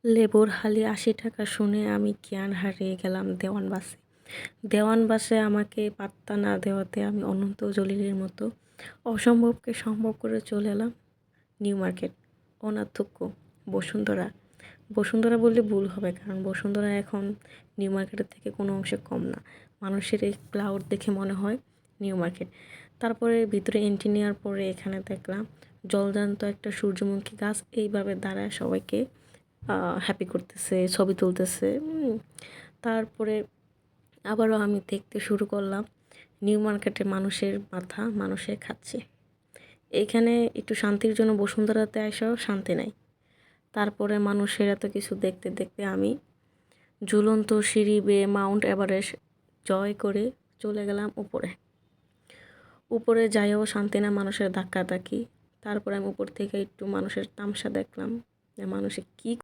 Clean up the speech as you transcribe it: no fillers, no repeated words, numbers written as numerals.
লেবুর হালি ৮০ টাকা শুনে আমি জ্ঞান হারিয়ে গেলাম দেওয়ান বাসে। দেওয়ান বাসে আমাকে পাত্তা না দেওয়াতে আমি অনন্ত জলিলের মতো অসম্ভবকে সম্ভব করে চলে এলাম নিউ মার্কেট, অনাথক্য, বসুন্ধরা। বসুন্ধরা বললে ভুল হবে, কারণ বসুন্ধরা এখন নিউ মার্কেটের থেকে কোনো অংশে কম না। মানুষের এই ক্লাউড দেখে মনে হয় নিউ মার্কেট। তারপরে ভিতরে এন্ট্রি নেওয়ার পরে এখানে দেখলাম জলজান্ত একটা সূর্যমুখী গাছ এইভাবে দাঁড়ায় সবাইকে হ্যাপি করতেছে, ছবি তুলতেছে। তারপরে আবারও আমি দেখতে শুরু করলাম নিউ মার্কেটে মানুষের মাথা মানুষে খাচ্ছে। এইখানে একটু শান্তির জন্য বসুন্ধরাতে আসাও শান্তি নাই। তারপরে মানুষের এত কিছু দেখতে দেখতে আমি ঝুলন্ত সিঁড়ি বেয়ে মাউন্ট এভারেস্ট জয় করে চলে গেলাম উপরে। উপরে যাইও শান্তি না, মানুষের ধাক্কাধাক্কি। তারপরে আমি উপর থেকে একটু মানুষের তামাশা দেখলাম যে মানুষে কী